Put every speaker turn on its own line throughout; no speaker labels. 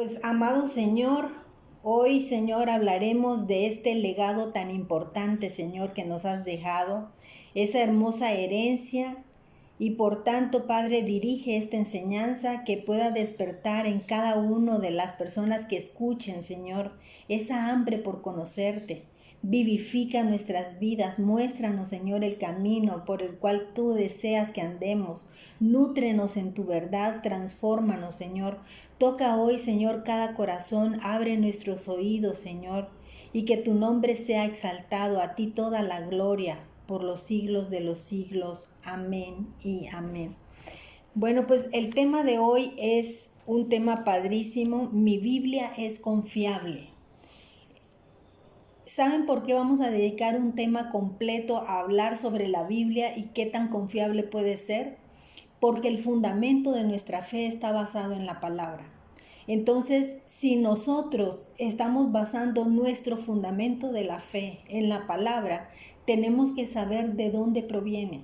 Pues, amado Señor, hoy, Señor, hablaremos de este legado tan importante, Señor, que nos has dejado, esa hermosa herencia. Y por tanto, Padre, dirige esta enseñanza que pueda despertar en cada uno de las personas que escuchen, Señor, esa hambre por conocerte. Vivifica nuestras vidas, muéstranos, Señor, el camino por el cual tú deseas que andemos. Nútrenos en tu verdad, transfórmanos, Señor. Toca hoy, Señor, cada corazón, abre nuestros oídos, Señor, y que tu nombre sea exaltado, a ti toda la gloria por los siglos de los siglos. Amén y amén. Bueno, pues el tema de hoy es un tema padrísimo. Mi Biblia es confiable. ¿Saben por qué vamos a dedicar un tema completo a hablar sobre la Biblia y qué tan confiable puede ser? Porque el fundamento de nuestra fe está basado en la palabra. Entonces, si nosotros estamos basando nuestro fundamento de la fe en la palabra, tenemos que saber de dónde proviene.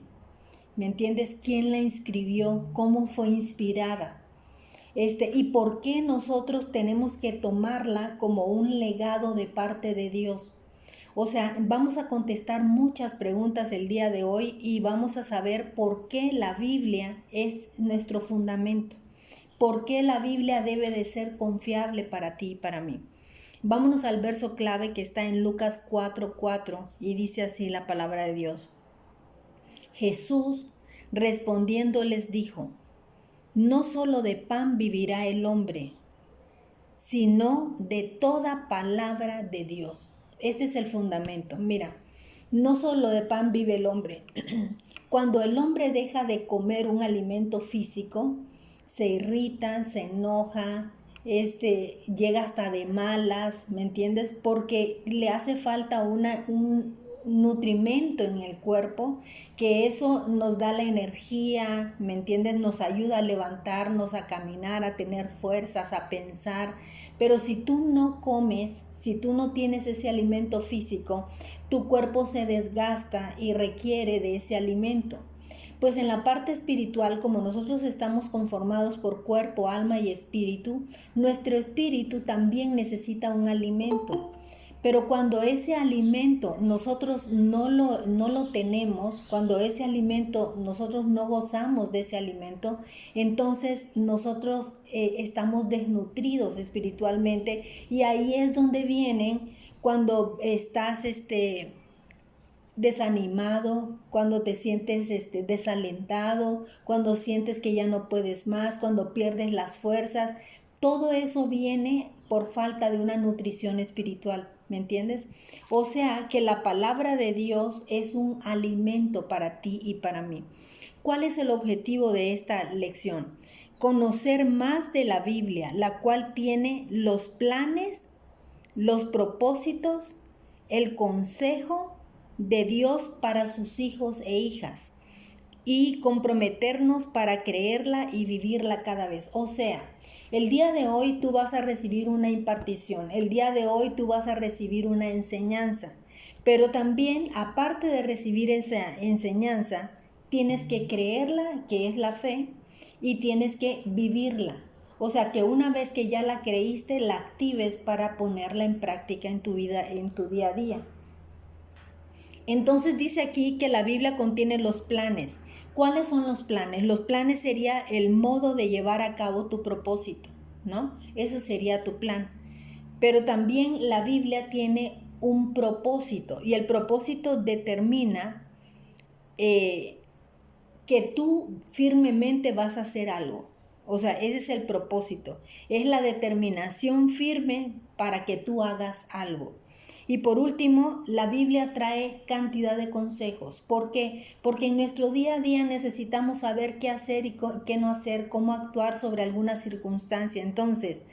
¿Me entiendes? ¿Quién la inscribió? ¿Cómo fue inspirada? Y por qué nosotros tenemos que tomarla como un legado de parte de Dios. O sea, vamos a contestar muchas preguntas el día de hoy y vamos a saber por qué la Biblia es nuestro fundamento. ¿Por qué la Biblia debe de ser confiable para ti y para mí? Vámonos al verso clave que está en Lucas 4:4 y dice así la palabra de Dios. Jesús respondiendo les dijo: no solo de pan vivirá el hombre, sino de toda palabra de Dios. Este es el fundamento. Mira, no solo de pan vive el hombre. Cuando el hombre deja de comer un alimento físico, se irrita, se enoja, llega hasta de malas, ¿me entiendes? Porque le hace falta un nutrimento en el cuerpo, que eso nos da la energía, ¿me entiendes? Nos ayuda a levantarnos, a caminar, a tener fuerzas, a pensar. Pero si tú no comes, si tú no tienes ese alimento físico, tu cuerpo se desgasta y requiere de ese alimento. Pues en la parte espiritual, como nosotros estamos conformados por cuerpo, alma y espíritu, nuestro espíritu también necesita un alimento. Pero cuando ese alimento nosotros no lo tenemos, cuando ese alimento nosotros no gozamos de ese alimento, entonces nosotros estamos desnutridos espiritualmente, y ahí es donde vienen cuando estás desanimado, cuando te sientes desalentado, cuando sientes que ya no puedes más, cuando pierdes las fuerzas. Todo eso viene por falta de una nutrición espiritual, ¿me entiendes? O sea que la palabra de Dios es un alimento para ti y para mí. ¿Cuál es el objetivo de esta lección? Conocer más de la Biblia, la cual tiene los planes, los propósitos, el consejo de Dios para sus hijos e hijas, y comprometernos para creerla y vivirla cada vez. O sea, el día de hoy tú vas a recibir una impartición, el día de hoy tú vas a recibir una enseñanza, pero también, aparte de recibir esa enseñanza, tienes que creerla, que es la fe, y tienes que vivirla. O sea, que una vez que ya la creíste, la actives para ponerla en práctica en tu vida, en tu día a día. Entonces dice aquí que la Biblia contiene los planes. ¿Cuáles son los planes? Los planes sería el modo de llevar a cabo tu propósito, ¿no? Eso sería tu plan. Pero también la Biblia tiene un propósito, y el propósito determina que tú firmemente vas a hacer algo. O sea, ese es el propósito. Es la determinación firme para que tú hagas algo. Y por último, la Biblia trae cantidad de consejos. ¿Por qué? Porque en nuestro día a día necesitamos saber qué hacer y qué no hacer, cómo actuar sobre alguna circunstancia. Entonces,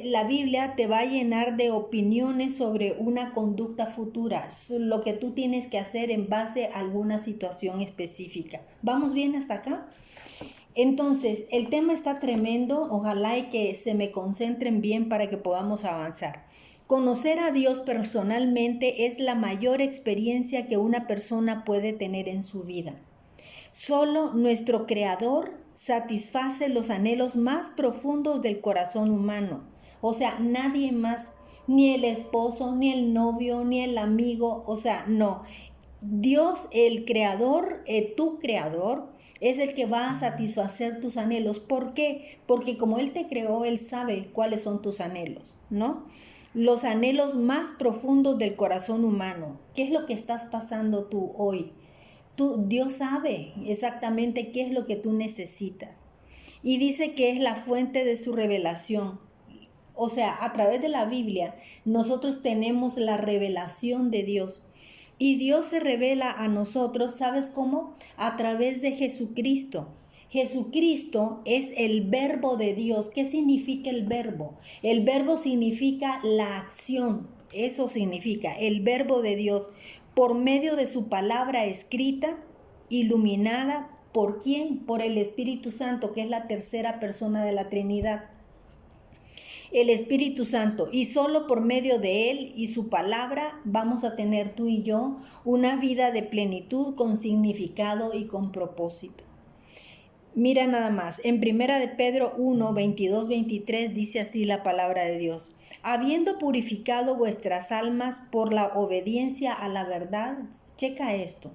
la Biblia te va a llenar de opiniones sobre una conducta futura, lo que tú tienes que hacer en base a alguna situación específica. ¿Vamos bien hasta acá? Entonces, el tema está tremendo. Ojalá y que se me concentren bien para que podamos avanzar. Conocer a Dios personalmente es la mayor experiencia que una persona puede tener en su vida. Solo nuestro Creador satisface los anhelos más profundos del corazón humano. O sea, nadie más, ni el esposo, ni el novio, ni el amigo, o sea, no. Dios, el creador, tu creador, es el que va a satisfacer tus anhelos. ¿Por qué? Porque como Él te creó, Él sabe cuáles son tus anhelos, ¿no? Los anhelos más profundos del corazón humano. ¿Qué es lo que estás pasando tú hoy? Dios sabe exactamente qué es lo que tú necesitas. Y dice que es la fuente de su revelación. O sea, a través de la Biblia, nosotros tenemos la revelación de Dios. Y Dios se revela a nosotros, ¿sabes cómo? A través de Jesucristo. Jesucristo es el verbo de Dios. ¿Qué significa el verbo? El verbo significa la acción. Eso significa el verbo de Dios por medio de su palabra escrita, iluminada. ¿Por quién? Por el Espíritu Santo, que es la tercera persona de la Trinidad. El Espíritu Santo, y solo por medio de Él y su palabra vamos a tener tú y yo una vida de plenitud con significado y con propósito. Mira nada más, en 1 de Pedro 1, 22, 23 dice así la palabra de Dios: habiendo purificado vuestras almas por la obediencia a la verdad. Checa esto.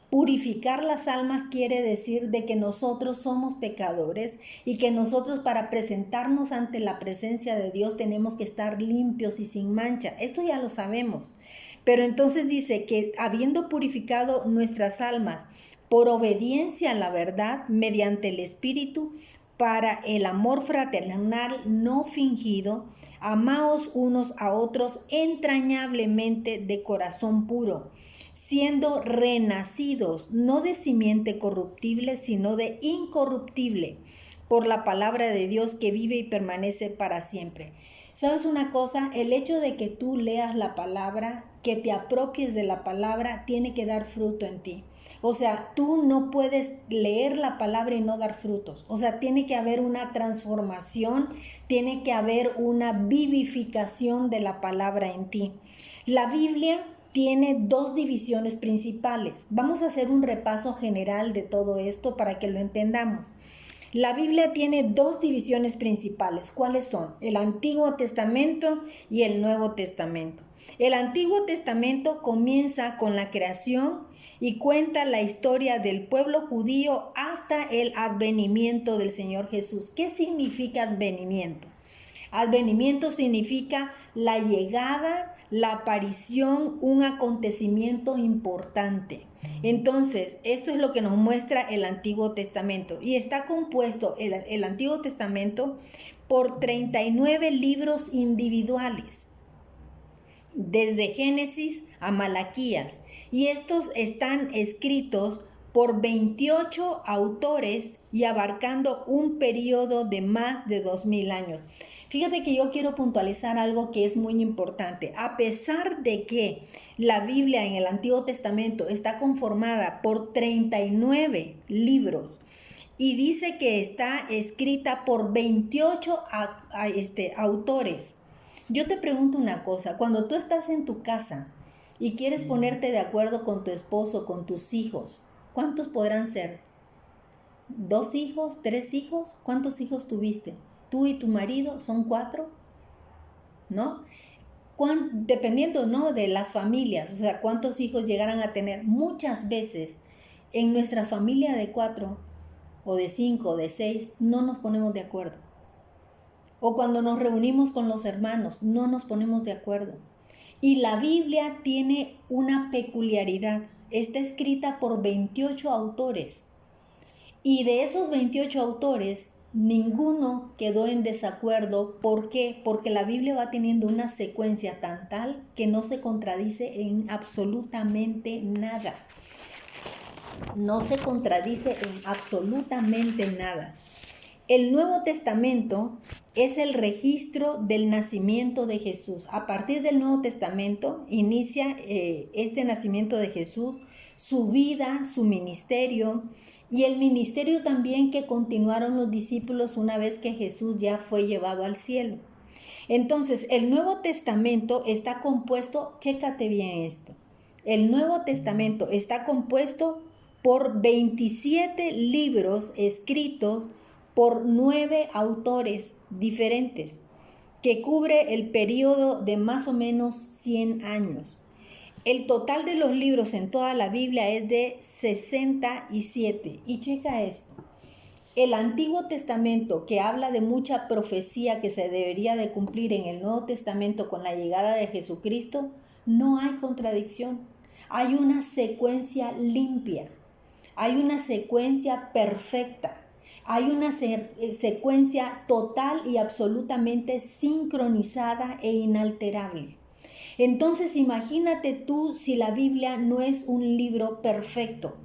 Purificar las almas quiere decir de que nosotros somos pecadores y que nosotros, para presentarnos ante la presencia de Dios, tenemos que estar limpios y sin mancha. Esto ya lo sabemos. Pero entonces dice que habiendo purificado nuestras almas por obediencia a la verdad mediante el Espíritu, para el amor fraternal no fingido, amaos unos a otros entrañablemente de corazón puro, siendo renacidos no de simiente corruptible, sino de incorruptible, por la palabra de Dios que vive y permanece para siempre. ¿Sabes una cosa? El hecho de que tú leas la palabra, que te apropies de la palabra, tiene que dar fruto en ti. O sea, tú no puedes leer la palabra y no dar frutos. O sea, tiene que haber una transformación, tiene que haber una vivificación de la palabra en ti. La Biblia tiene dos divisiones principales. Vamos a hacer un repaso general de todo esto para que lo entendamos. La Biblia tiene dos divisiones principales. ¿Cuáles son? El Antiguo Testamento y el Nuevo Testamento. El Antiguo Testamento comienza con la creación y cuenta la historia del pueblo judío hasta el advenimiento del Señor Jesús. ¿Qué significa advenimiento? Advenimiento significa la llegada, la aparición, un acontecimiento importante. Entonces, esto es lo que nos muestra el Antiguo Testamento. Y está compuesto el Antiguo Testamento por 39 libros individuales, desde Génesis a Malaquías. Y estos están escritos por 28 autores y abarcando un periodo de más de 2000 años. Fíjate que yo quiero puntualizar algo que es muy importante. A pesar de que la Biblia en el Antiguo Testamento está conformada por 39 libros y dice que está escrita por 28 autores, yo te pregunto una cosa. Cuando tú estás en tu casa y quieres ponerte de acuerdo con tu esposo, con tus hijos, ¿cuántos podrán ser? ¿2 hijos? ¿3 hijos? ¿Cuántos hijos tuviste? Tú y tu marido son 4, ¿no? Dependiendo, ¿no?, de las familias, o sea, cuántos hijos llegarán a tener. Muchas veces en nuestra familia de 4 o de 5 o de 6 no nos ponemos de acuerdo. O cuando nos reunimos con los hermanos no nos ponemos de acuerdo. Y la Biblia tiene una peculiaridad. Está escrita por 28 autores. Y de esos 28 autores, ninguno quedó en desacuerdo. ¿Por qué? Porque la Biblia va teniendo una secuencia tan tal que no se contradice en absolutamente nada. No se contradice en absolutamente nada. El Nuevo Testamento es el registro del nacimiento de Jesús. A partir del Nuevo Testamento inicia este nacimiento de Jesús, su vida, su ministerio y el ministerio también que continuaron los discípulos una vez que Jesús ya fue llevado al cielo. Entonces, el Nuevo Testamento está compuesto, chécate bien esto, el Nuevo Testamento está compuesto por 27 libros escritos por 9 autores diferentes, que cubre el periodo de más o menos 100 años. El total de los libros en toda la Biblia es de 67. Y checa esto. El Antiguo Testamento, que habla de mucha profecía que se debería de cumplir en el Nuevo Testamento con la llegada de Jesucristo, no hay contradicción. Hay una secuencia limpia, hay una secuencia perfecta, hay una secuencia total y absolutamente sincronizada e inalterable. Entonces imagínate tú si la Biblia no es un libro perfecto.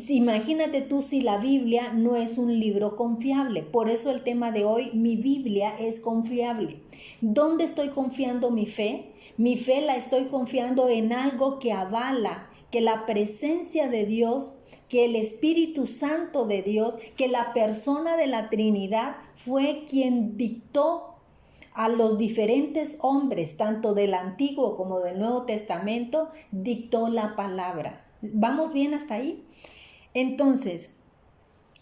Imagínate tú si la Biblia no es un libro confiable. Por eso el tema de hoy, mi Biblia es confiable. ¿Dónde estoy confiando mi fe? Mi fe la estoy confiando en algo que avala que la presencia de Dios, que el Espíritu Santo de Dios, que la persona de la Trinidad fue quien dictó a los diferentes hombres, tanto del Antiguo como del Nuevo Testamento, dictó la palabra. ¿Vamos bien hasta ahí? Entonces,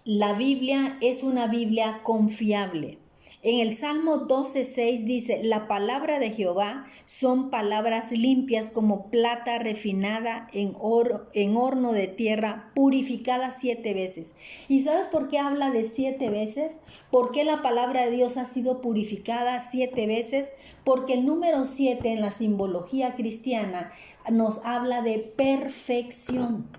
la Biblia es una Biblia confiable. En el Salmo 12:6 dice, la palabra de Jehová son palabras limpias como plata refinada en horno de tierra, purificada 7 veces. ¿Y sabes por qué habla de 7 veces? ¿Por qué la palabra de Dios ha sido purificada 7 veces? Porque el número 7 en la simbología cristiana nos habla de perfección.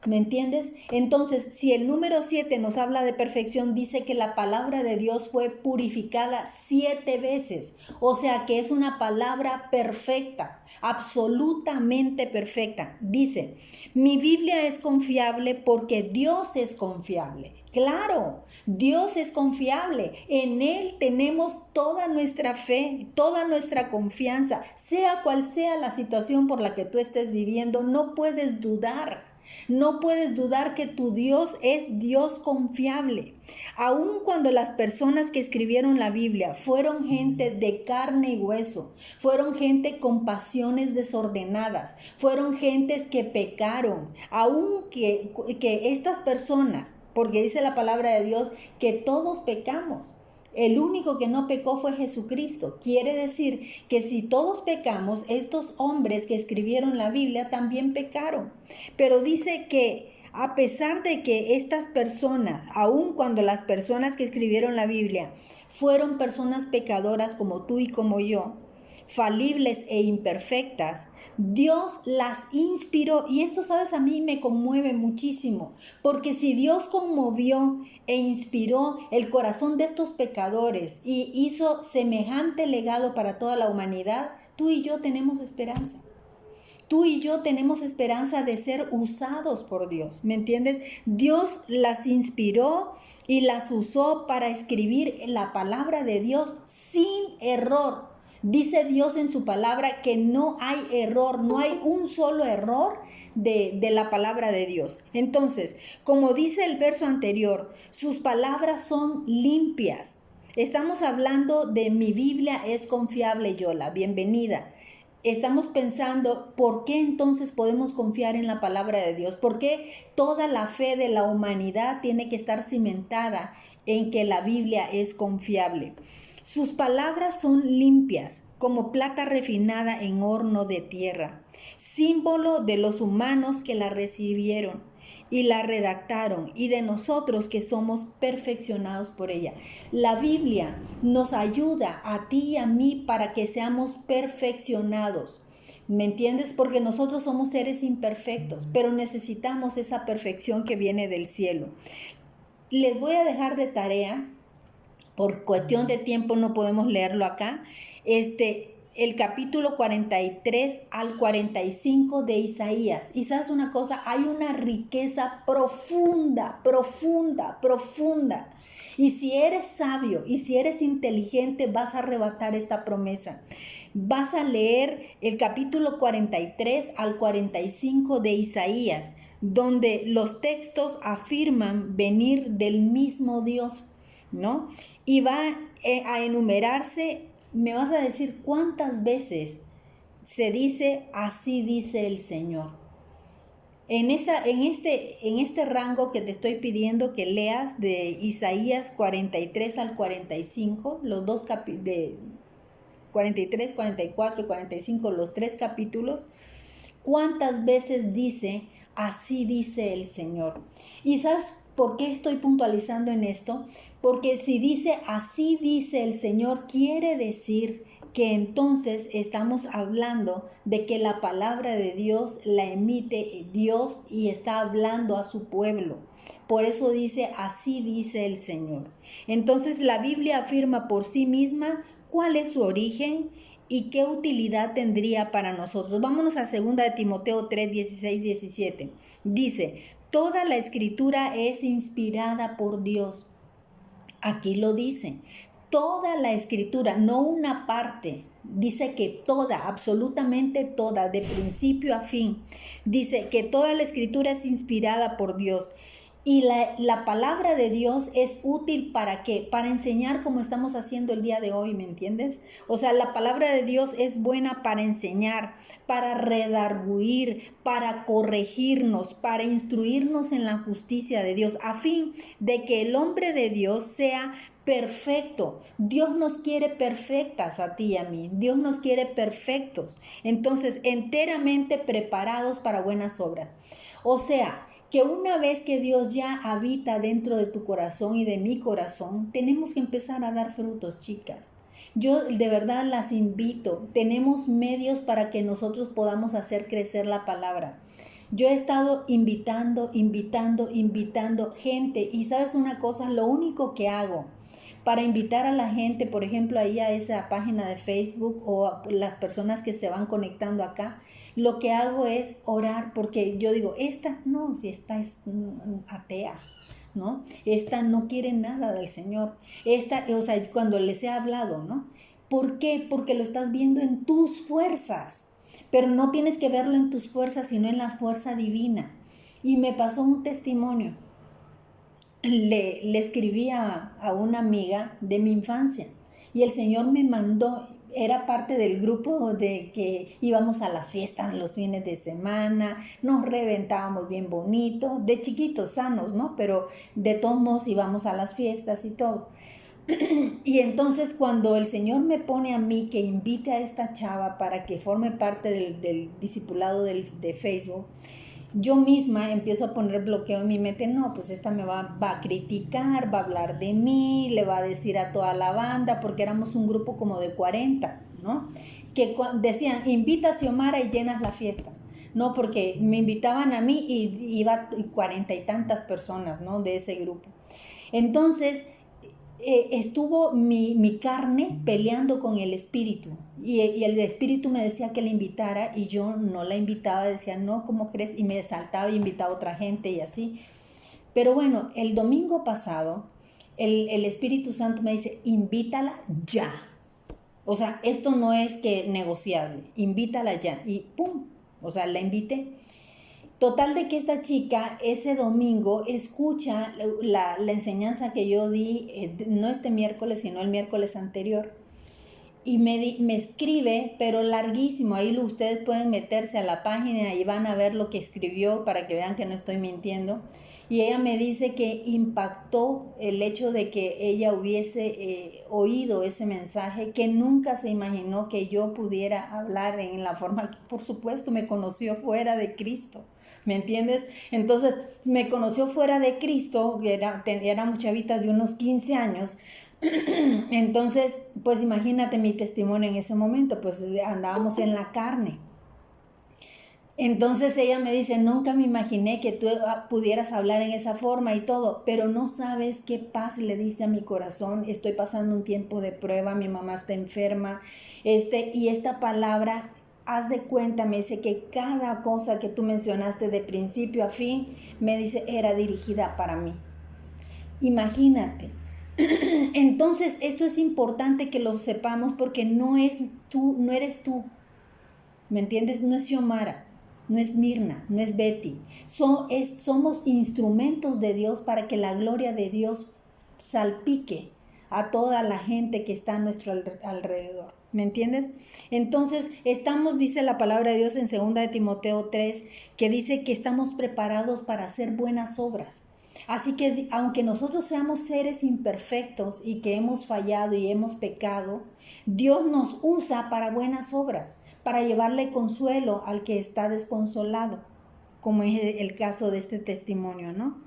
¿Me entiendes? Entonces, si el número 7 nos habla de perfección, dice que la palabra de Dios fue purificada 7 veces. O sea que es una palabra perfecta, absolutamente perfecta. Dice, mi Biblia es confiable porque Dios es confiable. Claro, Dios es confiable. En Él tenemos toda nuestra fe, toda nuestra confianza. Sea cual sea la situación por la que tú estés viviendo, no puedes dudar. No puedes dudar que tu Dios es Dios confiable. Aun cuando las personas que escribieron la Biblia fueron gente de carne y hueso, fueron gente con pasiones desordenadas, fueron gentes que pecaron, aun que estas personas, porque dice la palabra de Dios que todos pecamos. El único que no pecó fue Jesucristo. Quiere decir que si todos pecamos, estos hombres que escribieron la Biblia también pecaron. Pero dice que a pesar de que estas personas, aun cuando las personas que escribieron la Biblia fueron personas pecadoras como tú y como yo, falibles e imperfectas, Dios las inspiró. Y esto, sabes, a mí me conmueve muchísimo, porque si Dios conmovió e inspiró el corazón de estos pecadores y hizo semejante legado para toda la humanidad, tú y yo tenemos esperanza. Tú y yo tenemos esperanza de ser usados por Dios, ¿me entiendes? Dios las inspiró y las usó para escribir la palabra de Dios sin error. Dice Dios en su palabra que no hay error, no hay un solo error de la palabra de Dios. Entonces, como dice el verso anterior, sus palabras son limpias. Estamos hablando de mi Biblia es confiable, Yola, bienvenida. Estamos pensando, ¿por qué entonces podemos confiar en la palabra de Dios? ¿Por qué toda la fe de la humanidad tiene que estar cimentada en que la Biblia es confiable? Sus palabras son limpias, como plata refinada en horno de tierra, símbolo de los humanos que la recibieron y la redactaron, y de nosotros que somos perfeccionados por ella. La Biblia nos ayuda a ti y a mí para que seamos perfeccionados. ¿Me entiendes? Porque nosotros somos seres imperfectos, pero necesitamos esa perfección que viene del cielo. Les voy a dejar de tarea, por cuestión de tiempo no podemos leerlo acá, el capítulo 43 al 45 de Isaías. Y sabes una cosa, hay una riqueza profunda, profunda, profunda. Y si eres sabio y si eres inteligente, vas a arrebatar esta promesa. Vas a leer el capítulo 43 al 45 de Isaías, donde los textos afirman venir del mismo Dios, ¿no? Y va a enumerarse. Me vas a decir cuántas veces se dice así dice el Señor. En este rango que te estoy pidiendo que leas de Isaías 43 al 45, los dos de 43, 44 y 45, los tres capítulos, ¿cuántas veces dice, así dice el Señor? ¿Y sabes por qué estoy puntualizando en esto? Porque si dice, así dice el Señor, quiere decir que entonces estamos hablando de que la palabra de Dios la emite Dios y está hablando a su pueblo. Por eso dice, así dice el Señor. Entonces la Biblia afirma por sí misma cuál es su origen y qué utilidad tendría para nosotros. Vámonos a 2 de Timoteo 3, 16, 17. Dice, toda la escritura es inspirada por Dios. Aquí lo dice, toda la escritura, no una parte. Dice que toda, absolutamente toda, de principio a fin. Dice que toda la escritura es inspirada por Dios. Y la palabra de Dios es útil ¿para qué? Para enseñar como estamos haciendo el día de hoy, ¿me entiendes? O sea, la palabra de Dios es buena para enseñar, para redarguir, para corregirnos, para instruirnos en la justicia de Dios, a fin de que el hombre de Dios sea perfecto. Dios nos quiere perfectas a ti y a mí. Dios nos quiere perfectos. Entonces, enteramente preparados para buenas obras. O sea, que una vez que Dios ya habita dentro de tu corazón y de mi corazón, tenemos que empezar a dar frutos, chicas. Yo de verdad las invito. Tenemos medios para que nosotros podamos hacer crecer la palabra. Yo he estado invitando gente. Y sabes una cosa, lo único que hago para invitar a la gente, por ejemplo, ahí a esa página de Facebook o a las personas que se van conectando acá, lo que hago es orar, porque yo digo, esta no, si esta es atea, ¿no? Esta no quiere nada del Señor. Esta, o sea, cuando les he hablado, ¿no? ¿Por qué? Porque lo estás viendo en tus fuerzas, pero no tienes que verlo en tus fuerzas, sino en la fuerza divina. Y me pasó un testimonio. Le escribí a una amiga de mi infancia y el Señor me mandó, era parte del grupo de que íbamos a las fiestas los fines de semana, nos reventábamos bien bonito, de chiquitos, sanos, ¿no? Pero de todos modos íbamos a las fiestas y todo. Y entonces cuando el Señor me pone a mí que invite a esta chava para que forme parte del discipulado de Facebook, yo misma empiezo a poner bloqueo en mi mente. No, pues esta me va a criticar, va a hablar de mí, le va a decir a toda la banda, porque éramos un grupo como de 40, ¿no? Que decían, invita a Xiomara y llenas la fiesta. No, porque me invitaban a mí y iba 40 y tantas personas, ¿no? De ese grupo. Entonces, estuvo mi carne peleando con el espíritu y el espíritu me decía que la invitara y yo no la invitaba, decía no, ¿cómo crees? Y me saltaba y invitaba a otra gente y así. Pero bueno, el domingo pasado el Espíritu Santo me dice, invítala ya. O sea, esto no es que negociable, invítala ya. Y pum, o sea, la invité. Total de que esta chica ese domingo escucha la enseñanza que yo di, no este miércoles, sino el miércoles anterior. Y me escribe, pero larguísimo. Ahí ustedes pueden meterse a la página y van a ver lo que escribió para que vean que no estoy mintiendo. Y ella me dice que impactó el hecho de que ella hubiese oído ese mensaje, que nunca se imaginó que yo pudiera hablar en la forma que, por supuesto, me conoció fuera de Cristo. ¿Me entiendes? Entonces, me conoció fuera de Cristo, éramos chavitas de unos 15 años. Entonces, pues imagínate mi testimonio en ese momento, pues andábamos en la carne. Entonces ella me dice, nunca me imaginé que tú pudieras hablar en esa forma y todo, pero no sabes qué paz le dice a mi corazón. Estoy pasando un tiempo de prueba, mi mamá está enferma, y esta palabra, haz de cuenta, me dice que cada cosa que tú mencionaste de principio a fin, me dice, era dirigida para mí. Imagínate. Entonces esto es importante que lo sepamos porque no eres tú, ¿me entiendes? No es Xiomara, no es Mirna, no es Betty. Somos instrumentos de Dios para que la gloria de Dios salpique a toda la gente que está a nuestro alrededor. ¿Me entiendes? Entonces, dice la palabra de Dios en 2 de Timoteo 3, que dice que estamos preparados para hacer buenas obras. Así que aunque nosotros seamos seres imperfectos y que hemos fallado y hemos pecado, Dios nos usa para buenas obras, para llevarle consuelo al que está desconsolado, como es el caso de este testimonio, ¿no?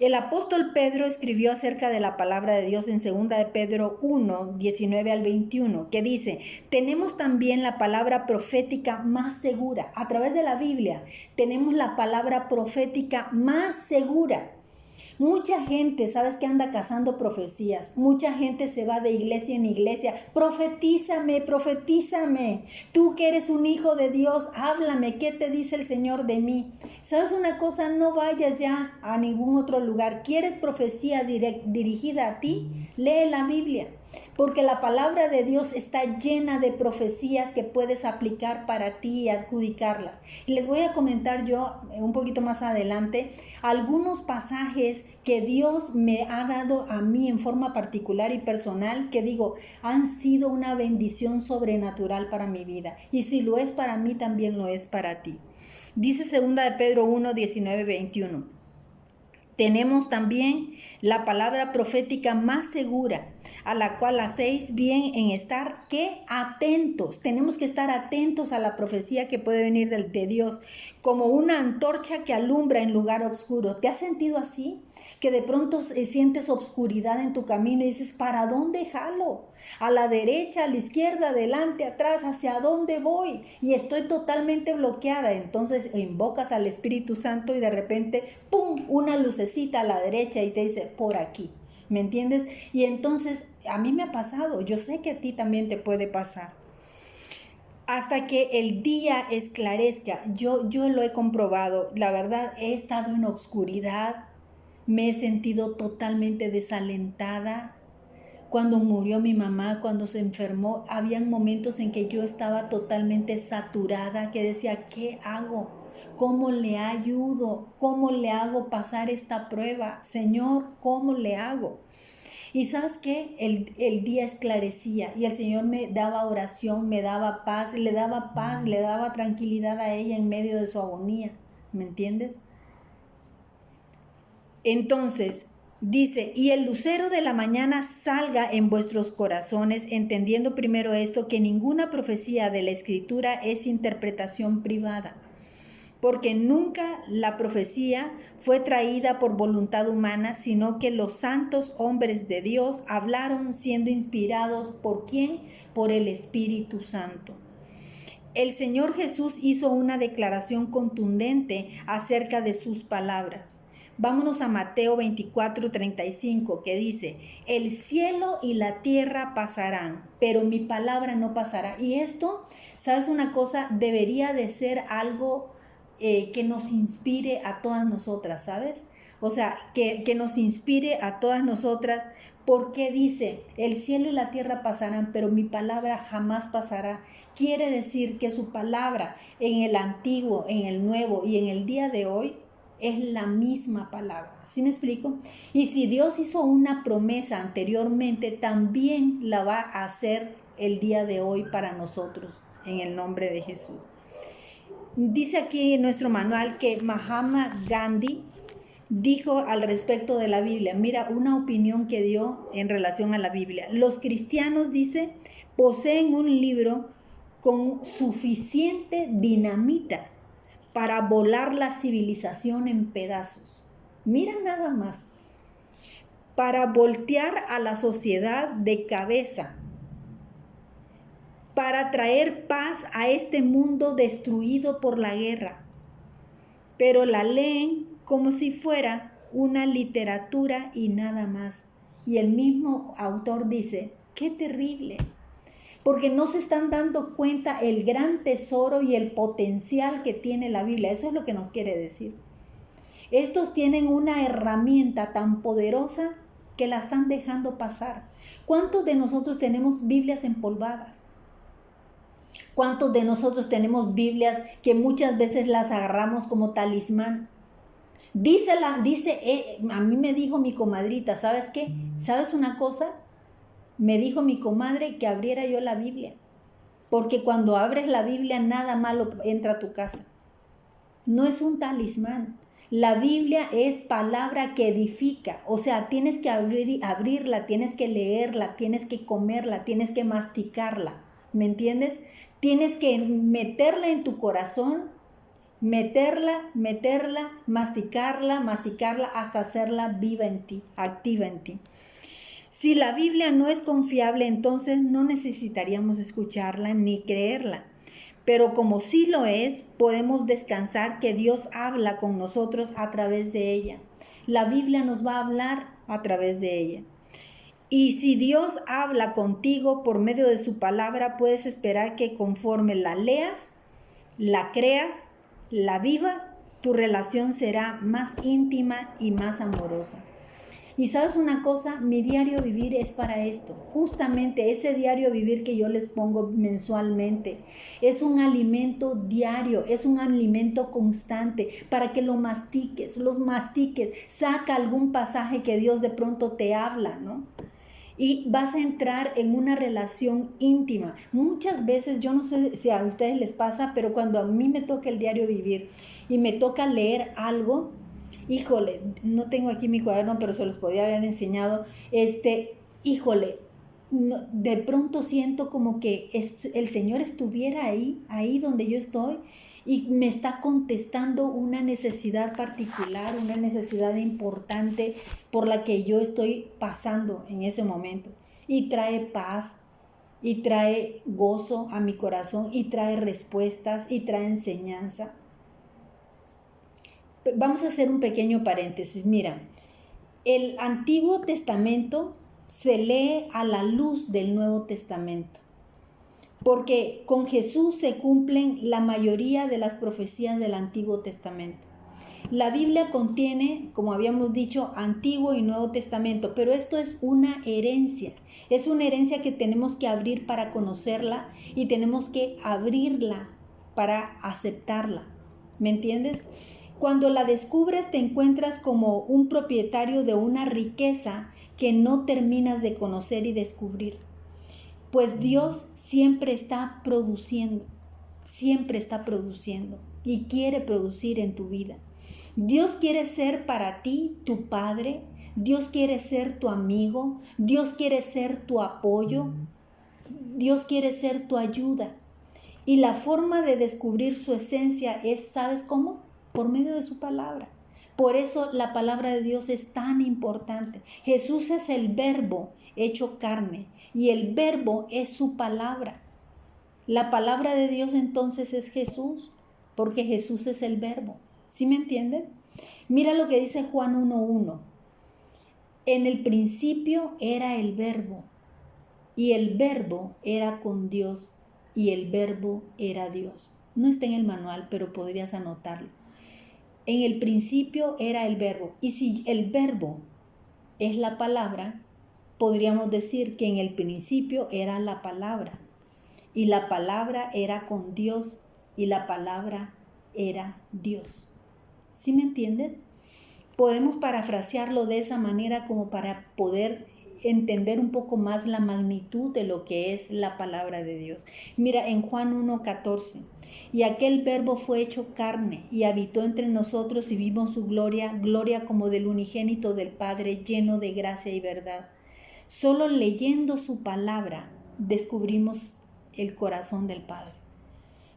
El apóstol Pedro escribió acerca de la palabra de Dios en 2 de Pedro 1, 19 al 21, que dice: tenemos también la palabra profética más segura. A través de la Biblia tenemos la palabra profética más segura. Mucha gente, ¿sabes qué? Anda cazando profecías. Mucha gente se va de iglesia en iglesia. Profetízame, profetízame. Tú que eres un hijo de Dios, háblame. ¿Qué te dice el Señor de mí? ¿Sabes una cosa? No vayas ya a ningún otro lugar. ¿Quieres profecía dirigida a ti? Lee la Biblia. Porque la palabra de Dios está llena de profecías que puedes aplicar para ti y adjudicarlas. Y les voy a comentar yo un poquito más adelante algunos pasajes que Dios me ha dado a mí en forma particular y personal, que digo, han sido una bendición sobrenatural para mi vida. Y si lo es para mí, también lo es para ti. Dice 2 de Pedro 1, 19, 21. Tenemos también la palabra profética más segura, a la cual hacéis bien en estar, ¿qué? Atentos. Tenemos que estar atentos a la profecía que puede venir de Dios, como una antorcha que alumbra en lugar oscuro. ¿Te has sentido así? Que de pronto sientes obscuridad en tu camino y dices, ¿para dónde jalo? A la derecha, a la izquierda, adelante, atrás, ¿hacia dónde voy? Y estoy totalmente bloqueada. Entonces invocas al Espíritu Santo y de repente, ¡pum!, una lucecita a la derecha y te dice, por aquí. ¿Me entiendes? Y entonces a mí me ha pasado, yo sé que a ti también te puede pasar. Hasta que el día esclarezca, yo lo he comprobado, la verdad he estado en obscuridad, me he sentido totalmente desalentada. Cuando murió mi mamá, cuando se enfermó, habían momentos en que yo estaba totalmente saturada, que decía, ¿qué hago? ¿Cómo le ayudo? ¿Cómo le hago pasar esta prueba? Señor, ¿cómo le hago? Y ¿sabes qué? El día esclarecía y el Señor me daba oración, me daba paz, le daba tranquilidad a ella en medio de su agonía. ¿Me entiendes? Entonces, dice, y el lucero de la mañana salga en vuestros corazones, entendiendo primero esto, que ninguna profecía de la Escritura es interpretación privada, porque nunca la profecía fue traída por voluntad humana, sino que los santos hombres de Dios hablaron siendo inspirados ¿por quién? Por el Espíritu Santo. El Señor Jesús hizo una declaración contundente acerca de sus palabras. Vámonos a Mateo 24, 35, que dice, el cielo y la tierra pasarán, pero mi palabra no pasará. Y esto, ¿sabes una cosa? Debería de ser algo que nos inspire a todas nosotras, ¿sabes? O sea, que nos inspire a todas nosotras, porque dice, el cielo y la tierra pasarán, pero mi palabra jamás pasará. Quiere decir que su palabra en el antiguo, en el nuevo y en el día de hoy es la misma palabra. ¿Sí me explico? Y si Dios hizo una promesa anteriormente, también la va a hacer el día de hoy para nosotros, en el nombre de Jesús. Dice aquí en nuestro manual que Mahatma Gandhi dijo al respecto de la Biblia, mira una opinión que dio en relación a la Biblia. Los cristianos, dice, poseen un libro con suficiente dinamita para volar la civilización en pedazos. Mira nada más. Para voltear a la sociedad de cabeza, para traer paz a este mundo destruido por la guerra. Pero la leen como si fuera una literatura y nada más. Y el mismo autor dice, qué terrible, porque no se están dando cuenta el gran tesoro y el potencial que tiene la Biblia. Eso es lo que nos quiere decir. Estos tienen una herramienta tan poderosa que la están dejando pasar. ¿Cuántos de nosotros tenemos Biblias empolvadas? ¿Cuántos de nosotros tenemos Biblias que muchas veces las agarramos como talismán? A mí me dijo mi comadrita, ¿sabes qué? ¿Sabes una cosa? Me dijo mi comadre que abriera yo la Biblia. porque cuando abres la Biblia nada malo entra a tu casa. No es un talismán. La Biblia es palabra que edifica, o sea, tienes que abrirla, tienes que leerla, tienes que comerla, tienes que masticarla, ¿me entiendes? Tienes que meterla en tu corazón, meterla, masticarla hasta hacerla viva en ti, activa en ti. Si la Biblia no es confiable, entonces no necesitaríamos escucharla ni creerla. Pero como sí lo es, podemos descansar que Dios habla con nosotros a través de ella. La Biblia nos va a hablar a través de ella. Y si Dios habla contigo por medio de su palabra, puedes esperar que conforme la leas, la creas, la vivas, tu relación será más íntima y más amorosa. Y sabes una cosa, mi diario vivir es para esto, justamente ese diario vivir que yo les pongo mensualmente, es un alimento diario, es un alimento constante para que los mastiques, saca algún pasaje que Dios de pronto te habla, ¿no? Y vas a entrar en una relación íntima. Muchas veces, yo no sé si a ustedes les pasa, pero cuando a mí me toca el diario vivir y me toca leer algo, híjole, no tengo aquí mi cuaderno, pero se los podía haber enseñado, híjole, no, de pronto siento como que el Señor estuviera ahí donde yo estoy y me está contestando una necesidad particular, una necesidad importante por la que yo estoy pasando en ese momento. Y trae paz, y trae gozo a mi corazón, y trae respuestas, y trae enseñanza. Vamos a hacer un pequeño paréntesis. Mira, el Antiguo Testamento se lee a la luz del Nuevo Testamento, porque con Jesús se cumplen la mayoría de las profecías del Antiguo Testamento. La Biblia contiene, como habíamos dicho, Antiguo y Nuevo Testamento, pero esto es una herencia que tenemos que abrir para conocerla y tenemos que abrirla para aceptarla. ¿Me entiendes? Cuando la descubres te encuentras como un propietario de una riqueza que no terminas de conocer y descubrir. Pues Dios siempre está produciendo y quiere producir en tu vida. Dios quiere ser para ti tu padre, Dios quiere ser tu amigo, Dios quiere ser tu apoyo, Dios quiere ser tu ayuda. Y la forma de descubrir su esencia es, ¿sabes cómo? Por medio de su palabra. Por eso la palabra de Dios es tan importante. Jesús es el Verbo hecho carne y el Verbo es su palabra. La palabra de Dios entonces es Jesús, porque Jesús es el Verbo. ¿Sí me entiendes? Mira lo que dice Juan 1:1. En el principio era el Verbo, y el Verbo era con Dios, y el Verbo era Dios. No está en el manual, pero podrías anotarlo. En el principio era el Verbo. Y si el Verbo es la palabra, podríamos decir que en el principio era la palabra. Y la palabra era con Dios, y la palabra era Dios. ¿Sí me entiendes? Podemos parafrasearlo de esa manera como para poder entender un poco más la magnitud de lo que es la palabra de Dios. Mira en Juan 1:14, y aquel Verbo fue hecho carne y habitó entre nosotros y vimos su gloria, gloria como del unigénito del Padre, lleno de gracia y verdad. Solo leyendo su palabra descubrimos el corazón del Padre.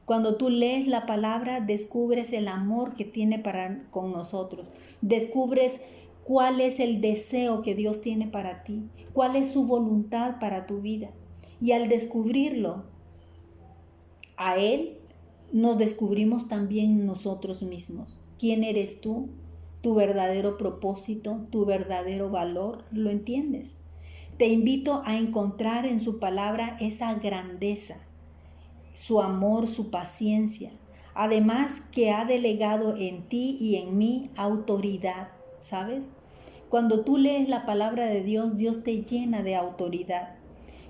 Cuando tú lees la palabra, descubres el amor que tiene con nosotros. Descubres cuál es el deseo que Dios tiene para ti, cuál es su voluntad para tu vida. Y al descubrirlo a Él, nos descubrimos también nosotros mismos. ¿Quién eres tú? Tu verdadero propósito, tu verdadero valor, ¿lo entiendes? Te invito a encontrar en su palabra esa grandeza, su amor, su paciencia. Además que ha delegado en ti y en mí autoridad, ¿sabes? Cuando tú lees la palabra de Dios, Dios te llena de autoridad.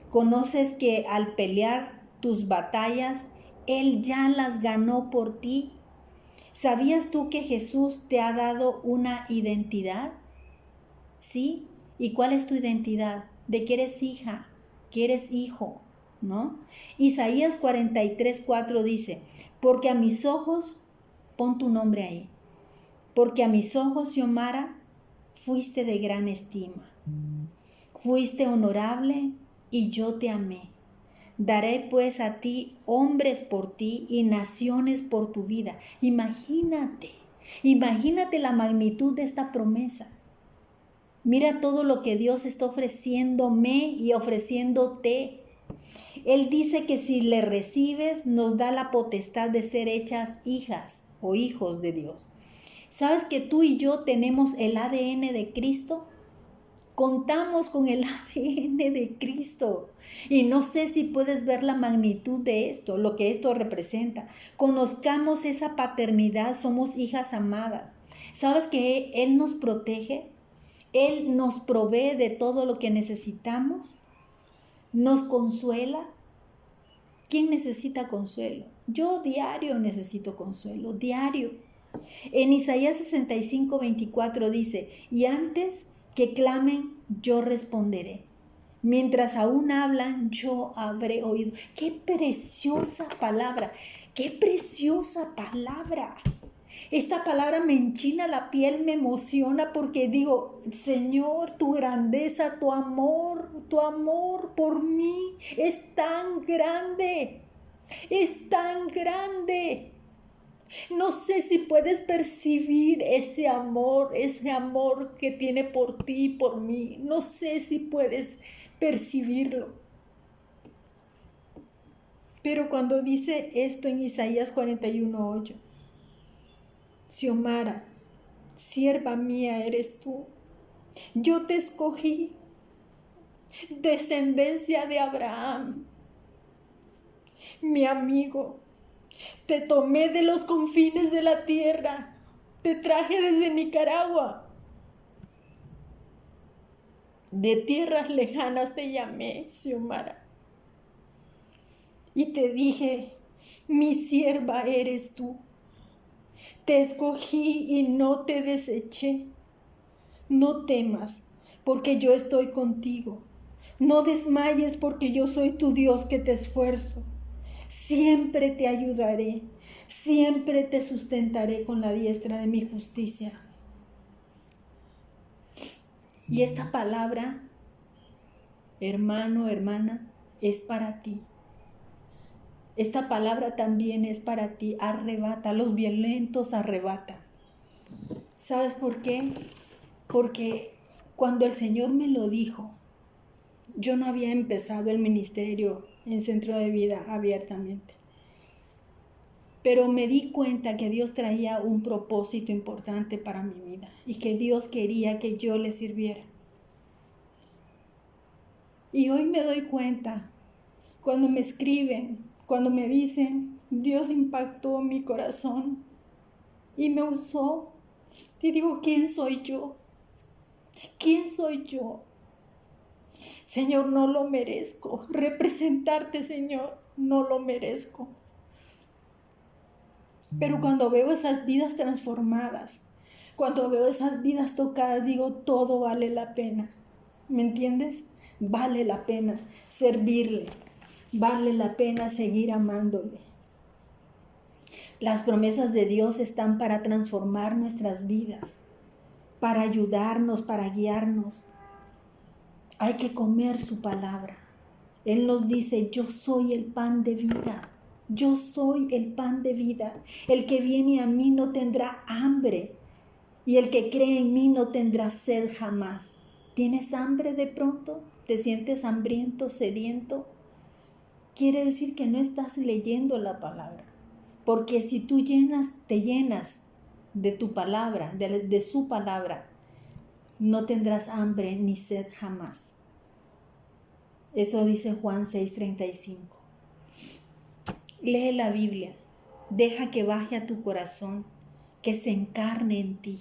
Conoces que al pelear tus batallas, Él ya las ganó por ti. ¿Sabías tú que Jesús te ha dado una identidad? ¿Sí? ¿Y cuál es tu identidad? De que eres hija, que eres hijo, ¿no? Isaías 43:4 dice, porque a mis ojos, pon tu nombre ahí, porque a mis ojos, Xiomara, fuiste de gran estima, fuiste honorable y yo te amé. Daré pues a ti hombres por ti y naciones por tu vida. Imagínate la magnitud de esta promesa. Mira todo lo que Dios está ofreciéndome y ofreciéndote. Él dice que si le recibes, nos da la potestad de ser hechas hijas o hijos de Dios. ¿Sabes que tú y yo tenemos el ADN de Cristo? Contamos con el ADN de Cristo. Y no sé si puedes ver la magnitud de esto, lo que esto representa. Conozcamos esa paternidad, somos hijas amadas. ¿Sabes que Él nos protege? Él nos provee de todo lo que necesitamos. Nos consuela. ¿Quién necesita consuelo? Yo diario necesito consuelo, diario. En Isaías 65:24 dice, y antes que clamen, yo responderé. Mientras aún hablan, yo habré oído. ¡Qué preciosa palabra! ¡Qué preciosa palabra! Esta palabra me enchina la piel, me emociona porque digo, Señor, tu grandeza, tu amor por mí es tan grande, es tan grande. No sé si puedes percibir ese amor que tiene por ti y por mí. No sé si puedes percibirlo. Pero cuando dice esto en Isaías 41:8, Xiomara, sierva mía eres tú. Yo te escogí, descendencia de Abraham, mi amigo. Te tomé de los confines de la tierra. Te traje desde Nicaragua. De tierras lejanas te llamé, Xiomara. Y te dije, mi sierva eres tú. Te escogí y no te deseché. No temas, porque yo estoy contigo. No desmayes, porque yo soy tu Dios que te esfuerzo. Siempre te ayudaré, siempre te sustentaré con la diestra de mi justicia. Y esta palabra, hermano, hermana, es para ti. Esta palabra también es para ti. Arrebata, los violentos arrebata. ¿Sabes por qué? Porque cuando el Señor me lo dijo, yo no había empezado el ministerio en Centro de Vida abiertamente. Pero me di cuenta que Dios traía un propósito importante para mi vida y que Dios quería que yo le sirviera. Y hoy me doy cuenta, cuando me escriben, cuando me dicen, Dios impactó mi corazón y me usó. Y digo, ¿quién soy yo? ¿Quién soy yo? Señor, no lo merezco. Representarte, Señor, no lo merezco. Pero cuando veo esas vidas transformadas, cuando veo esas vidas tocadas, digo, todo vale la pena. ¿Me entiendes? Vale la pena servirle. Vale la pena seguir amándole. Las promesas de Dios están para transformar nuestras vidas, para ayudarnos, para guiarnos. Hay que comer su palabra. Él nos dice, yo soy el pan de vida. Yo soy el pan de vida. El que viene a mí no tendrá hambre. Y el que cree en mí no tendrá sed jamás. ¿Tienes hambre de pronto? ¿Te sientes hambriento, sediento? Quiere decir que no estás leyendo la palabra. Porque si tú te llenas de tu palabra, de su palabra, no tendrás hambre ni sed jamás. Eso dice Juan 6:35. Lee la Biblia, deja que baje a tu corazón, que se encarne en ti.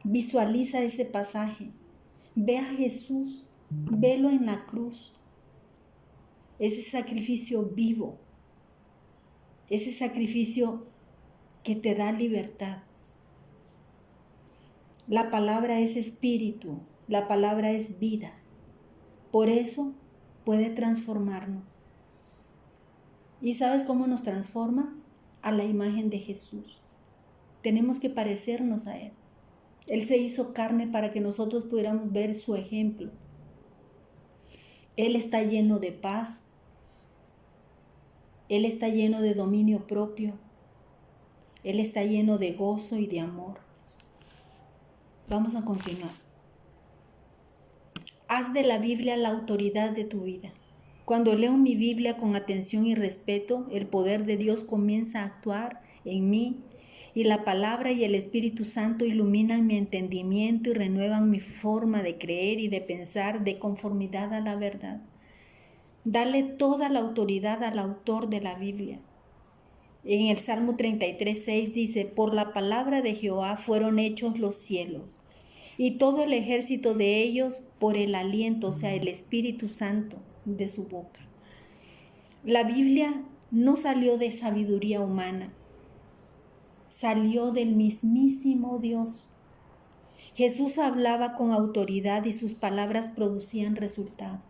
Visualiza ese pasaje, ve a Jesús, velo en la cruz. Ese sacrificio vivo, ese sacrificio que te da libertad. La palabra es espíritu, la palabra es vida. Por eso puede transformarnos. ¿Y sabes cómo nos transforma? A la imagen de Jesús. Tenemos que parecernos a Él. Él se hizo carne para que nosotros pudiéramos ver su ejemplo. Él está lleno de paz. Él está lleno de dominio propio. Él está lleno de gozo y de amor. Vamos a continuar. Haz de la Biblia la autoridad de tu vida. Cuando leo mi Biblia con atención y respeto, el poder de Dios comienza a actuar en mí y la palabra y el Espíritu Santo iluminan mi entendimiento y renuevan mi forma de creer y de pensar de conformidad a la verdad. Dale toda la autoridad al autor de la Biblia. En el Salmo 33:6 dice, por la palabra de Jehová fueron hechos los cielos, y todo el ejército de ellos por el aliento, o sea, el Espíritu Santo de su boca. La Biblia no salió de sabiduría humana, salió del mismísimo Dios. Jesús hablaba con autoridad y sus palabras producían resultados.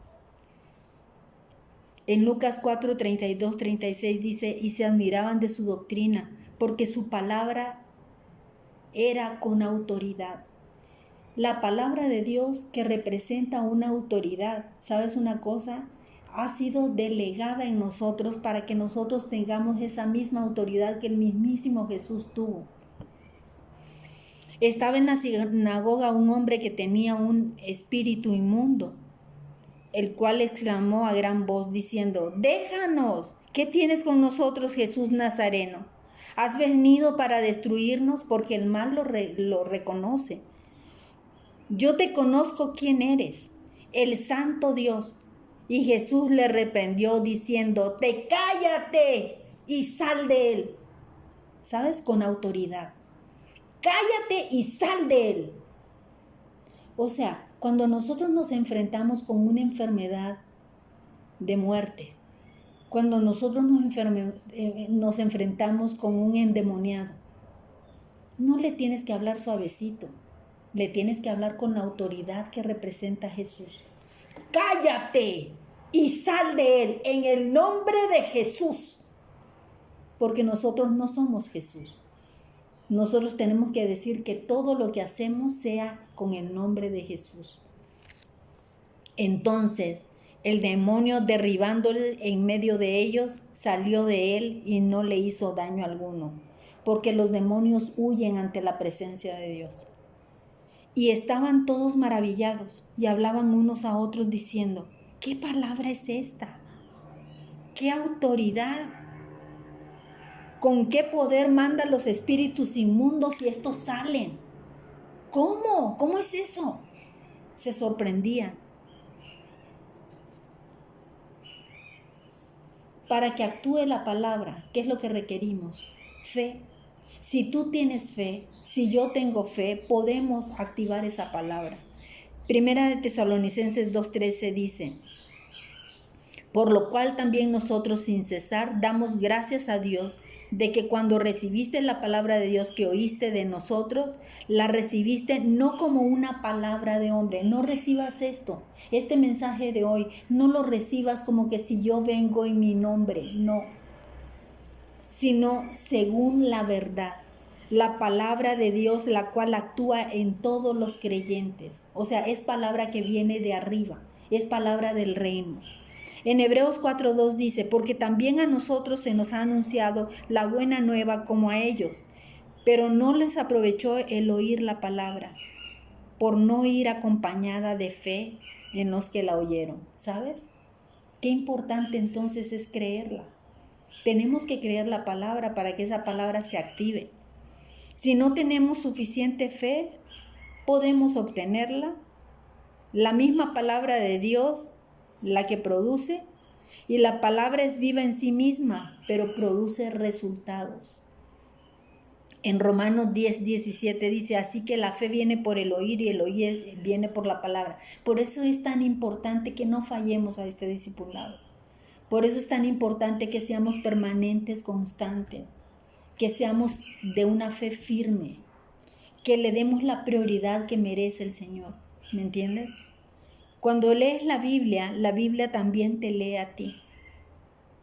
En Lucas 4:32-36 dice, y se admiraban de su doctrina, porque su palabra era con autoridad. La palabra de Dios que representa una autoridad, ¿sabes una cosa? Ha sido delegada en nosotros para que nosotros tengamos esa misma autoridad que el mismísimo Jesús tuvo. Estaba en la sinagoga un hombre que tenía un espíritu inmundo, el cual exclamó a gran voz diciendo, déjanos, ¿qué tienes con nosotros, Jesús Nazareno? ¿Has venido para destruirnos? Porque el mal lo reconoce. Yo te conozco quién eres, el Santo Dios. Y Jesús le reprendió diciendo, cállate y sal de él. ¿Sabes? Con autoridad. Cállate y sal de él. O sea, cuando nosotros nos enfrentamos con una enfermedad de muerte, cuando nosotros nos enfrentamos con un endemoniado, no le tienes que hablar suavecito, le tienes que hablar con la autoridad que representa a Jesús. Cállate y sal de él en el nombre de Jesús, porque nosotros no somos Jesús. Nosotros tenemos que decir que todo lo que hacemos sea con el nombre de Jesús. Entonces, el demonio, derribándole en medio de ellos, salió de él y no le hizo daño alguno, porque los demonios huyen ante la presencia de Dios. Y estaban todos maravillados y hablaban unos a otros diciendo, ¿qué palabra es esta? ¿Qué autoridad? ¿Con qué poder mandan los espíritus inmundos y estos salen? ¿Cómo? ¿Cómo es eso? Se sorprendían. Para que actúe la palabra, ¿qué es lo que requerimos? Fe. Si tú tienes fe, si yo tengo fe, podemos activar esa palabra. Primera de Tesalonicenses 2:13 dice, por lo cual también nosotros sin cesar damos gracias a Dios de que cuando recibiste la palabra de Dios que oíste de nosotros, la recibiste no como una palabra de hombre. No recibas este mensaje de hoy, no lo recibas como que si yo vengo en mi nombre, no, sino según la verdad. La palabra de Dios, la cual actúa en todos los creyentes. O sea, es palabra que viene de arriba, es palabra del reino. En Hebreos 4:2 dice, porque también a nosotros se nos ha anunciado la buena nueva como a ellos, pero no les aprovechó el oír la palabra, por no ir acompañada de fe en los que la oyeron. ¿Sabes? Qué importante entonces es creerla. Tenemos que creer la palabra para que esa palabra se active. Si no tenemos suficiente fe, podemos obtenerla. La misma palabra de Dios, la que produce, y la palabra es viva en sí misma, pero produce resultados. En Romanos 10:17 dice, así que la fe viene por el oír y el oír viene por la palabra. Por eso es tan importante que no fallemos a este discipulado. Por eso es tan importante que seamos permanentes, constantes, que seamos de una fe firme, que le demos la prioridad que merece el Señor. ¿Me entiendes? Cuando lees la Biblia también te lee a ti,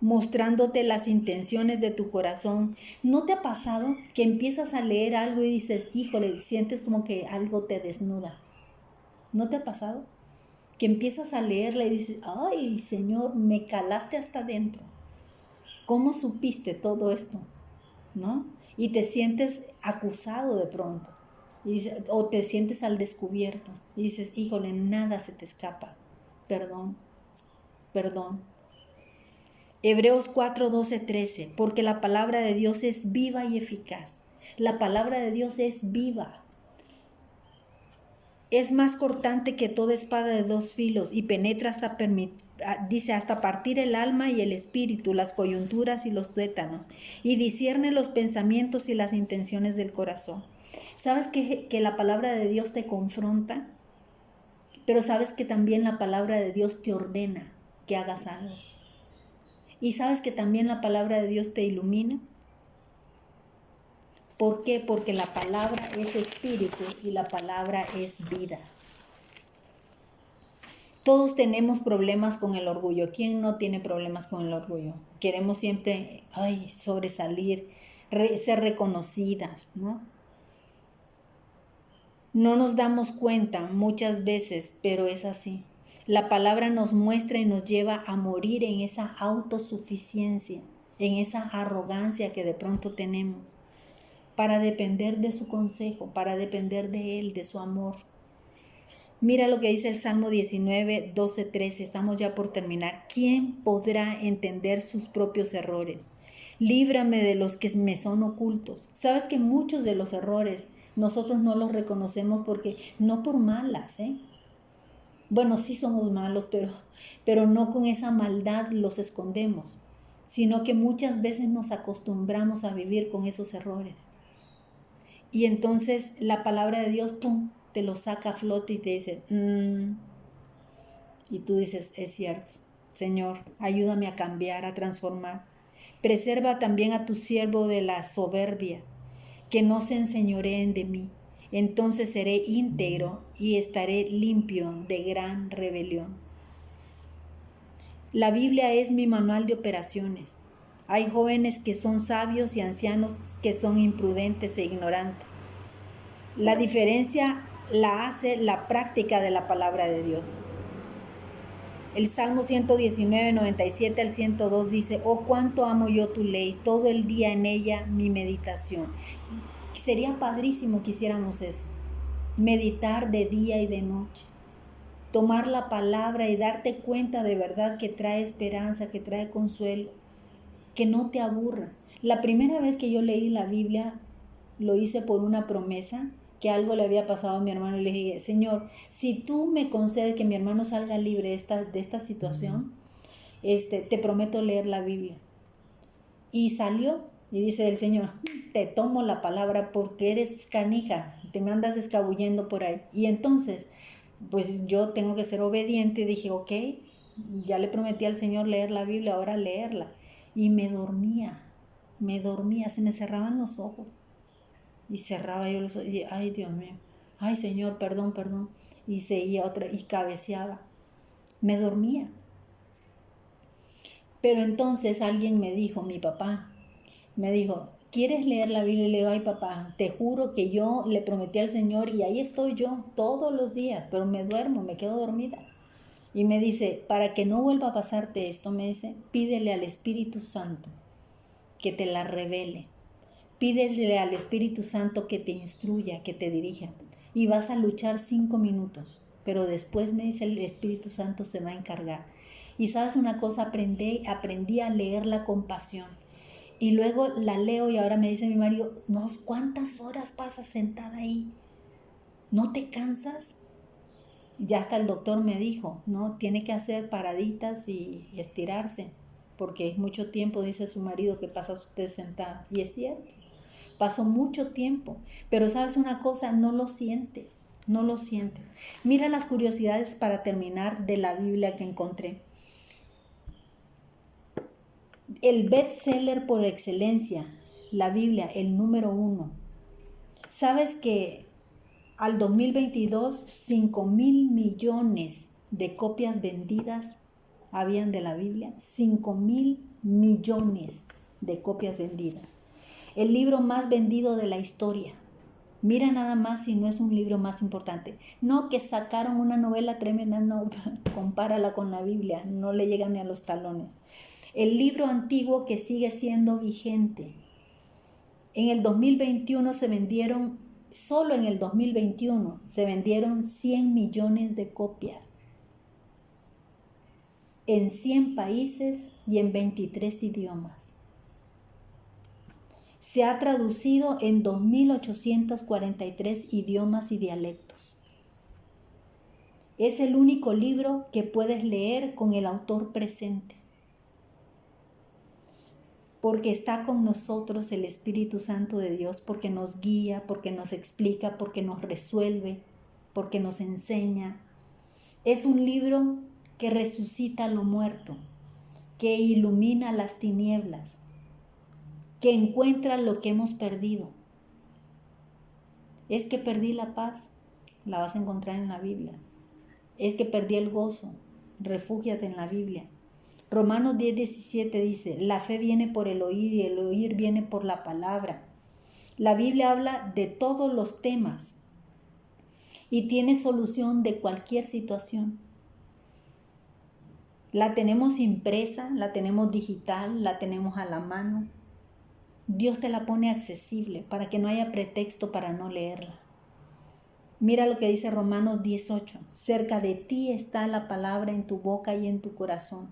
mostrándote las intenciones de tu corazón. ¿No te ha pasado que empiezas a leer algo y dices, híjole, sientes como que algo te desnuda? ¿No te ha pasado? Que empiezas a leerla y dices, ay, Señor, me calaste hasta adentro. ¿Cómo supiste todo esto? ¿No? Y te sientes acusado de pronto. O te sientes al descubierto. Y dices, híjole, nada se te escapa. Perdón, perdón. Hebreos 4, 12, 13. Porque la palabra de Dios es viva y eficaz. La palabra de Dios es viva. Es más cortante que toda espada de dos filos y penetra hasta partir el alma y el espíritu, las coyunturas y los tuétanos, y discierne los pensamientos y las intenciones del corazón. ¿Sabes que la palabra de Dios te confronta? Pero sabes que también la palabra de Dios te ordena que hagas algo. ¿Y sabes que también la palabra de Dios te ilumina? ¿Por qué? Porque la palabra es espíritu y la palabra es vida. Todos tenemos problemas con el orgullo. ¿Quién no tiene problemas con el orgullo? Queremos siempre, sobresalir, ser reconocidas, ¿no? No nos damos cuenta muchas veces, pero es así. La palabra nos muestra y nos lleva a morir en esa autosuficiencia, en esa arrogancia que de pronto tenemos, para depender de su consejo, para depender de Él, de su amor. Mira lo que dice el Salmo 19, 12, 13. Estamos ya por terminar. ¿Quién podrá entender sus propios errores? Líbrame de los que me son ocultos. Sabes que muchos de los errores nosotros no los reconocemos porque no por malas, Bueno, sí somos malos, pero no con esa maldad los escondemos, sino que muchas veces nos acostumbramos a vivir con esos errores. Y entonces la palabra de Dios, ¡pum!, te lo saca a flote y te dice, y tú dices, es cierto, Señor, ayúdame a cambiar, a transformar. Preserva también a tu siervo de la soberbia, que no se enseñoreen de mí. Entonces seré íntegro y estaré limpio de gran rebelión. La Biblia es mi manual de operaciones. Hay jóvenes que son sabios y ancianos que son imprudentes e ignorantes. La diferencia la hace la práctica de la palabra de Dios. El Salmo 119, 97 al 102 dice, oh, cuánto amo yo tu ley, todo el día en ella mi meditación. Sería padrísimo que hiciéramos eso, meditar de día y de noche, tomar la palabra y darte cuenta de verdad que trae esperanza, que trae consuelo, que no te aburra. La primera vez que yo leí la Biblia, lo hice por una promesa, que algo le había pasado a mi hermano, y le dije, Señor, si tú me concedes que mi hermano salga libre de esta situación, te prometo leer la Biblia. Y salió, y dice el Señor, te tomo la palabra porque eres canija, te me andas escabullendo por ahí. Y entonces, pues yo tengo que ser obediente, y dije, ok, ya le prometí al Señor leer la Biblia, ahora leerla. Y me dormía, se me cerraban los ojos. Y cerraba yo los ojos, y ay, Dios mío, ay, Señor, perdón, y seguía otra, y cabeceaba, me dormía. Pero entonces alguien me dijo, mi papá, me dijo, ¿quieres leer la Biblia? Y le digo, ay, papá, te juro que yo le prometí al Señor, y ahí estoy yo todos los días, pero me duermo, me quedo dormida. Y me dice, para que no vuelva a pasarte esto, me dice, pídele al Espíritu Santo que te la revele. Pídele al Espíritu Santo que te instruya, que te dirija. Y vas a luchar 5 minutos. Pero después, me dice, el Espíritu Santo se va a encargar. Y sabes una cosa, aprendí a leerla con pasión. Y luego la leo y ahora me dice mi marido, no, ¿cuántas horas pasas sentada ahí? ¿No te cansas? Ya hasta el doctor me dijo, ¿no? Tiene que hacer paraditas y estirarse. Porque es mucho tiempo, dice su marido, que pasa usted sentada. Y es cierto. Pasó mucho tiempo, pero sabes una cosa, no lo sientes. Mira las curiosidades para terminar de la Biblia que encontré. El bestseller por excelencia, la Biblia, el número 1. ¿Sabes que al 2022 5,000 millones de copias vendidas habían de la Biblia? 5.000 millones de copias vendidas. El libro más vendido de la historia. Mira nada más si no es un libro más importante. No que sacaron una novela tremenda, no, compárala con la Biblia, no le llega ni a los talones. El libro antiguo que sigue siendo vigente. En el 2021 solo en el 2021 se vendieron 100 millones de copias. En 100 países y en 23 idiomas. Se ha traducido en 2.843 idiomas y dialectos. Es el único libro que puedes leer con el autor presente. Porque está con nosotros el Espíritu Santo de Dios, porque nos guía, porque nos explica, porque nos resuelve, porque nos enseña. Es un libro que resucita lo muerto, que ilumina las tinieblas, que encuentra lo que hemos perdido. Es que perdí la paz, la vas a encontrar en la Biblia. Es que perdí el gozo, refúgiate en la Biblia. Romanos 10:17 dice, la fe viene por el oír y el oír viene por la palabra. La Biblia habla de todos los temas y tiene solución de cualquier situación. La tenemos impresa, la tenemos digital, la tenemos a la mano. Dios te la pone accesible para que no haya pretexto para no leerla. Mira lo que dice Romanos 10:8. Cerca de ti está la palabra en tu boca y en tu corazón.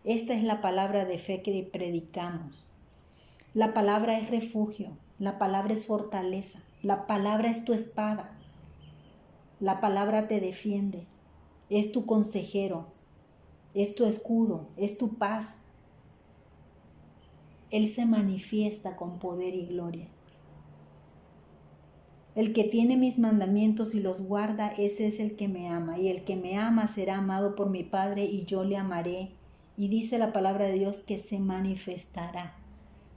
Esta es la palabra de fe que predicamos. La palabra es refugio, la palabra es fortaleza, la palabra es tu espada. La palabra te defiende, es tu consejero, es tu escudo, es tu paz. Él se manifiesta con poder y gloria. El que tiene mis mandamientos y los guarda, ese es el que me ama. Y el que me ama será amado por mi Padre y yo le amaré. Y dice la palabra de Dios que se manifestará.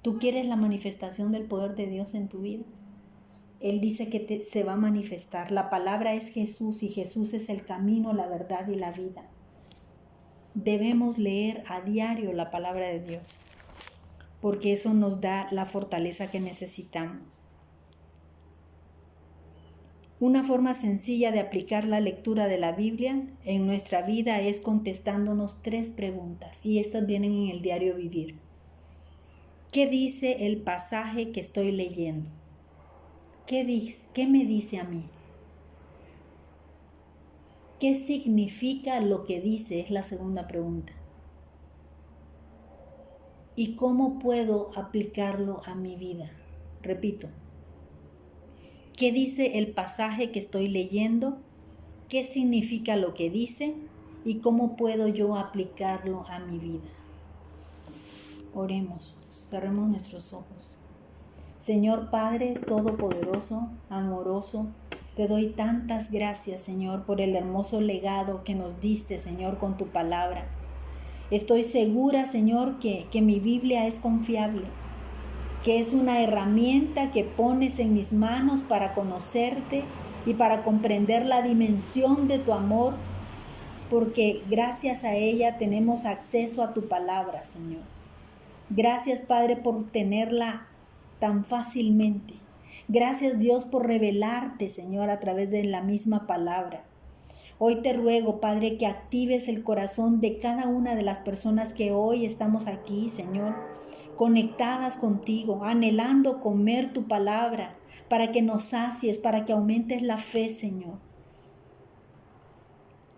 ¿Tú quieres la manifestación del poder de Dios en tu vida? Él dice que se va a manifestar. La palabra es Jesús y Jesús es el camino, la verdad y la vida. Debemos leer a diario la palabra de Dios, porque eso nos da la fortaleza que necesitamos. Una forma sencilla de aplicar la lectura de la Biblia en nuestra vida es contestándonos 3 preguntas, y estas vienen en el diario vivir. ¿Qué dice el pasaje que estoy leyendo? ¿Qué me dice a mí? ¿Qué significa lo que dice? Es la segunda pregunta. ¿Y cómo puedo aplicarlo a mi vida? Repito. ¿Qué dice el pasaje que estoy leyendo? ¿Qué significa lo que dice? ¿Y cómo puedo yo aplicarlo a mi vida? Oremos, cerremos nuestros ojos. Señor Padre Todopoderoso, amoroso, te doy tantas gracias, Señor, por el hermoso legado que nos diste, Señor, con tu palabra. Estoy segura, Señor, que mi Biblia es confiable, que es una herramienta que pones en mis manos para conocerte y para comprender la dimensión de tu amor, porque gracias a ella tenemos acceso a tu palabra, Señor. Gracias, Padre, por tenerla tan fácilmente. Gracias, Dios, por revelarte, Señor, a través de la misma palabra. Hoy te ruego, Padre, que actives el corazón de cada una de las personas que hoy estamos aquí, Señor, conectadas contigo, anhelando comer tu palabra, para que nos sacies, para que aumentes la fe, Señor.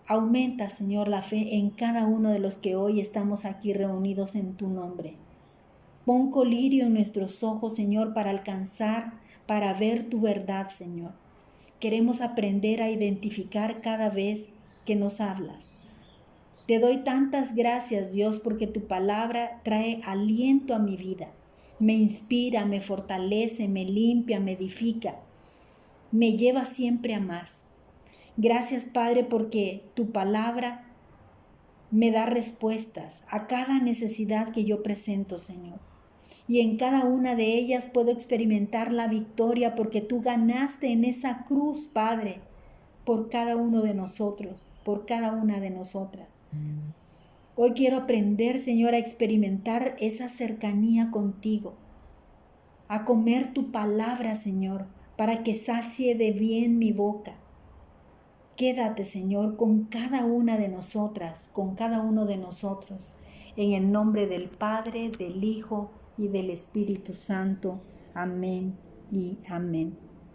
Aumenta, Señor, la fe en cada uno de los que hoy estamos aquí reunidos en tu nombre. Pon colirio en nuestros ojos, Señor, para alcanzar, para ver tu verdad, Señor. Queremos aprender a identificar cada vez que nos hablas. Te doy tantas gracias, Dios, porque tu palabra trae aliento a mi vida. Me inspira, me fortalece, me limpia, me edifica. Me lleva siempre a más. Gracias, Padre, porque tu palabra me da respuestas a cada necesidad que yo presento, Señor. Y en cada una de ellas puedo experimentar la victoria porque tú ganaste en esa cruz, Padre, por cada uno de nosotros. por cada una de nosotras. Hoy quiero aprender, Señor, a experimentar esa cercanía contigo, a comer tu palabra, Señor, para que sacie de bien mi boca. Quédate, Señor, con cada una de nosotras, con cada uno de nosotros, en el nombre del Padre, del Hijo y del Espíritu Santo. Amén y amén.